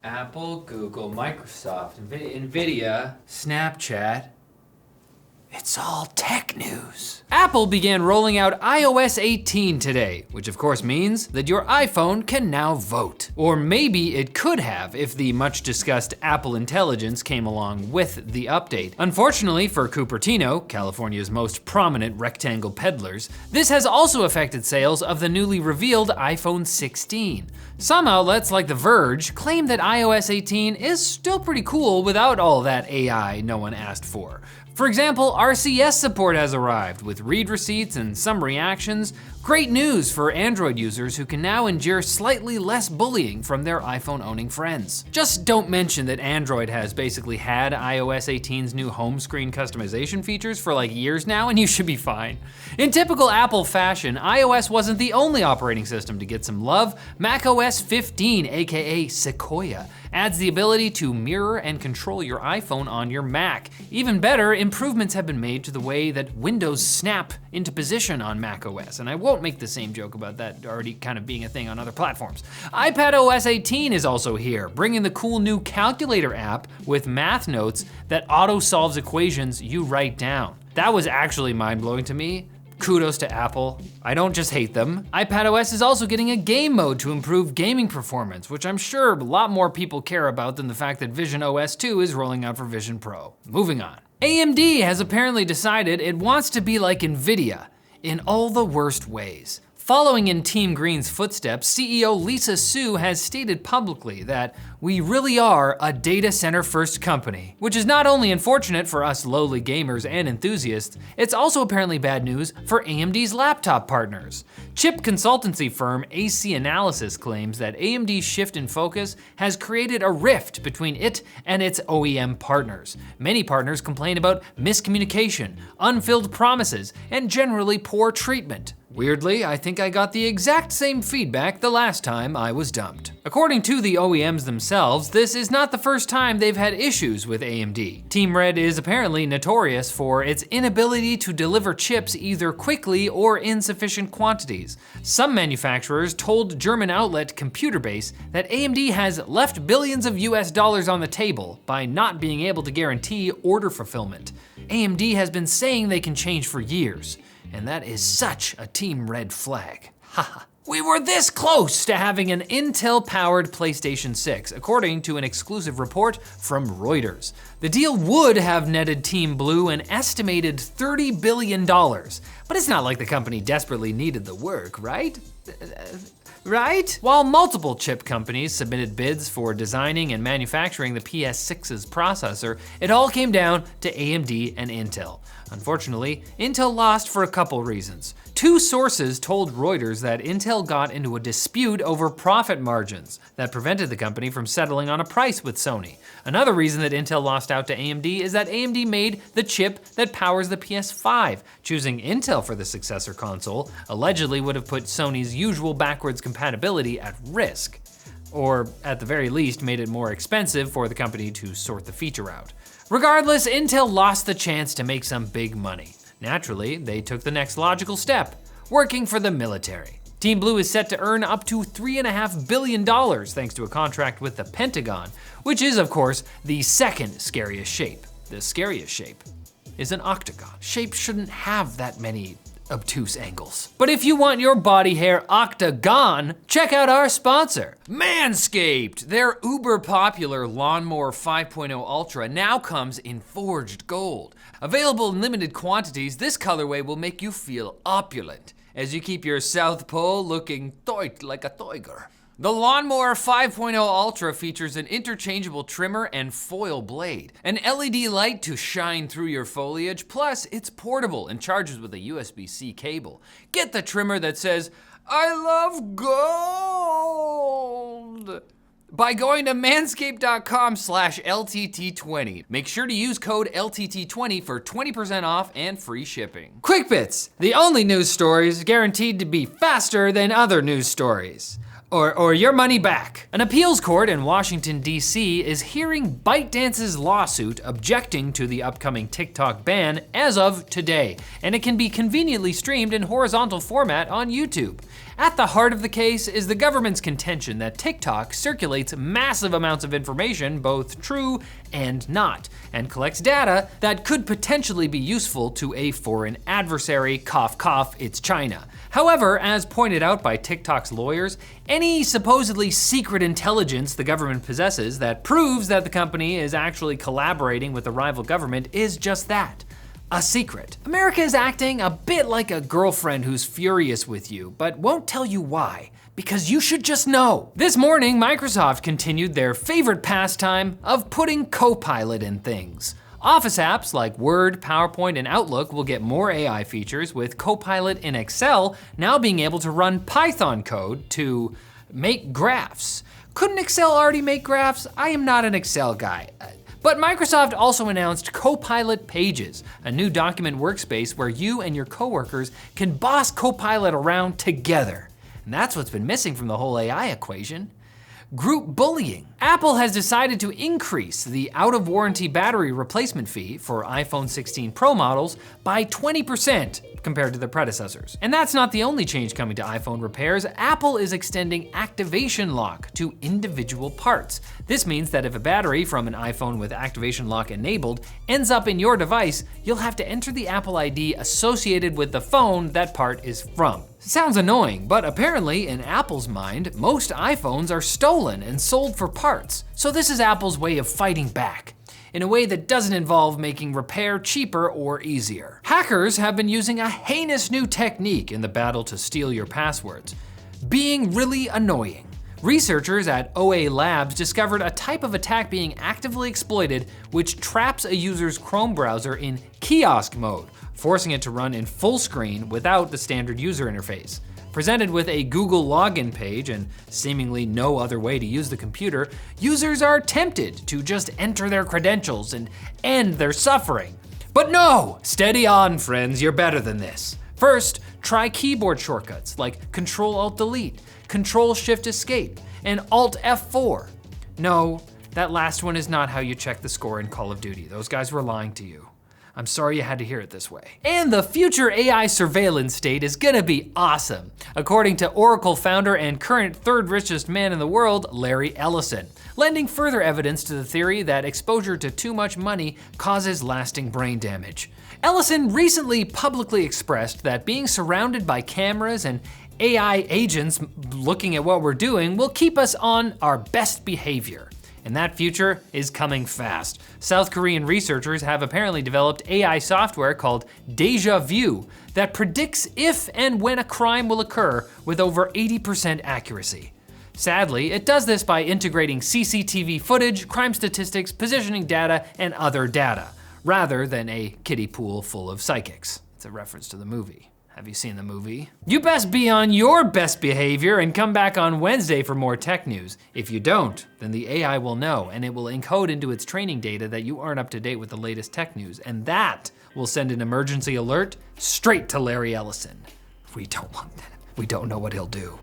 Apple, Google, Microsoft, Nvidia, Snapchat. It's all tech news. Apple began rolling out iOS 18 today, which of course means that your iPhone can now vote. Or maybe it could have if the much discussed Apple Intelligence came along with the update. Unfortunately for Cupertino, California's most prominent rectangle peddlers, this has also affected sales of the newly revealed iPhone 16. Some outlets like The Verge claim that iOS 18 is still pretty cool without all that AI no one asked for. For example, RCS support has arrived with read receipts and some reactions. Great news for Android users who can now endure slightly less bullying from their iPhone-owning friends. Just don't mention that Android has basically had iOS 18's new home screen customization features for like years now, and you should be fine. In typical Apple fashion, iOS wasn't the only operating system to get some love. macOS 15, aka Sequoia, adds the ability to mirror and control your iPhone on your Mac. Even better, improvements have been made to the way that windows snap into position on macOS, and I won't make the same joke about that already kind of being a thing on other platforms. iPadOS 18 is also here, bringing the cool new calculator app with math notes that auto-solves equations you write down. That was actually mind-blowing to me. Kudos to Apple. I don't just hate them. iPadOS is also getting a game mode to improve gaming performance, which I'm sure a lot more people care about than the fact that Vision OS 2 is rolling out for Vision Pro. Moving on. AMD has apparently decided it wants to be like Nvidia in all the worst ways. Following in Team Green's footsteps, CEO Lisa Su has stated publicly that we really are a data center first company, which is not only unfortunate for us lowly gamers and enthusiasts, it's also apparently bad news for AMD's laptop partners. Chip consultancy firm AC Analysis claims that AMD's shift in focus has created a rift between it and its OEM partners. Many partners complain about miscommunication, unfilled promises, and generally poor treatment. Weirdly, I think I got the exact same feedback the last time I was dumped. According to the OEMs themselves, this is not the first time they've had issues with AMD. Team Red is apparently notorious for its inability to deliver chips either quickly or in sufficient quantities. Some manufacturers told German outlet Computerbase that AMD has left billions of US dollars on the table by not being able to guarantee order fulfillment. AMD has been saying they can change for years. And that is such a Team Red flag. Haha. We were this close to having an Intel-powered PlayStation 6, according to an exclusive report from Reuters. The deal would have netted Team Blue an estimated $30 billion, but it's not like the company desperately needed the work, right? Right? While multiple chip companies submitted bids for designing and manufacturing the PS6's processor, it all came down to AMD and Intel. Unfortunately, Intel lost for a couple reasons. Two sources told Reuters that Intel got into a dispute over profit margins that prevented the company from settling on a price with Sony. Another reason that Intel lost out to AMD is that AMD made the chip that powers the PS5. Choosing Intel for the successor console allegedly would have put Sony's usual backwards compatibility at risk, or at the very least made it more expensive for the company to sort the feature out. Regardless, Intel lost the chance to make some big money. Naturally, they took the next logical step, working for the military. Team Blue is set to earn up to $3.5 billion thanks to a contract with the Pentagon, which is, of course, the second scariest shape. The scariest shape is an octagon. Shapes shouldn't have that many obtuse angles. But if you want your body hair octagon, check out our sponsor, Manscaped. Their uber popular Lawnmower 5.0 Ultra now comes in forged gold. Available in limited quantities, this colorway will make you feel opulent as you keep your South Pole looking tight like a tiger. The Lawnmower 5.0 Ultra features an interchangeable trimmer and foil blade, an LED light to shine through your foliage, plus it's portable and charges with a USB-C cable. Get the trimmer that says, "I love gold," by going to manscaped.com/LTT20. Make sure to use code LTT20 for 20% off and free shipping. Quick Bits, the only news stories guaranteed to be faster than other news stories. or your money back. An appeals court in Washington, D.C. is hearing ByteDance's lawsuit objecting to the upcoming TikTok ban as of today, and it can be conveniently streamed in horizontal format on YouTube. At the heart of the case is the government's contention that TikTok circulates massive amounts of information, both true and not, and collects data that could potentially be useful to a foreign adversary, cough cough, it's China. However, as pointed out by TikTok's lawyers, any supposedly secret intelligence the government possesses that proves that the company is actually collaborating with a rival government is just that. A secret. America is acting a bit like a girlfriend who's furious with you, but won't tell you why, because you should just know. This morning, Microsoft continued their favorite pastime of putting Copilot in things. Office apps like Word, PowerPoint, and Outlook will get more AI features, with Copilot in Excel now being able to run Python code to make graphs. Couldn't Excel already make graphs? I am not an Excel guy. But Microsoft also announced Copilot Pages, a new document workspace where you and your coworkers can boss Copilot around together. And that's what's been missing from the whole AI equation. Group bullying. Apple has decided to increase the out-of-warranty battery replacement fee for iPhone 16 Pro models by 20% compared to their predecessors. And that's not the only change coming to iPhone repairs. Apple is extending activation lock to individual parts. This means that if a battery from an iPhone with activation lock enabled ends up in your device, you'll have to enter the Apple ID associated with the phone that part is from. Sounds annoying, but apparently in Apple's mind, most iPhones are stolen and sold for parts. So this is Apple's way of fighting back, in a way that doesn't involve making repair cheaper or easier. Hackers have been using a heinous new technique in the battle to steal your passwords: being really annoying. Researchers at OA Labs discovered a type of attack being actively exploited which traps a user's Chrome browser in kiosk mode, forcing it to run in full screen without the standard user interface. Presented with a Google login page and seemingly no other way to use the computer, users are tempted to just enter their credentials and end their suffering. But no! Steady on, friends, you're better than this. First, try keyboard shortcuts like Control-Alt-Delete, Control-Shift-Escape, and Alt-F4. No, that last one is not how you check the score in Call of Duty. Those guys were lying to you. I'm sorry you had to hear it this way. And the future AI surveillance state is gonna be awesome, according to Oracle founder and current third richest man in the world, Larry Ellison, lending further evidence to the theory that exposure to too much money causes lasting brain damage. Ellison recently publicly expressed that being surrounded by cameras and AI agents looking at what we're doing will keep us on our best behavior. And that future is coming fast. South Korean researchers have apparently developed AI software called Deja Vu that predicts if and when a crime will occur with over 80% accuracy. Sadly, it does this by integrating CCTV footage, crime statistics, positioning data, and other data, rather than a kiddie pool full of psychics. It's a reference to the movie. Have you seen the movie? You best be on your best behavior and come back on Wednesday for more tech news. If you don't, then the AI will know, and it will encode into its training data that you aren't up to date with the latest tech news, and that will send an emergency alert straight to Larry Ellison. We don't want that. We don't know what he'll do.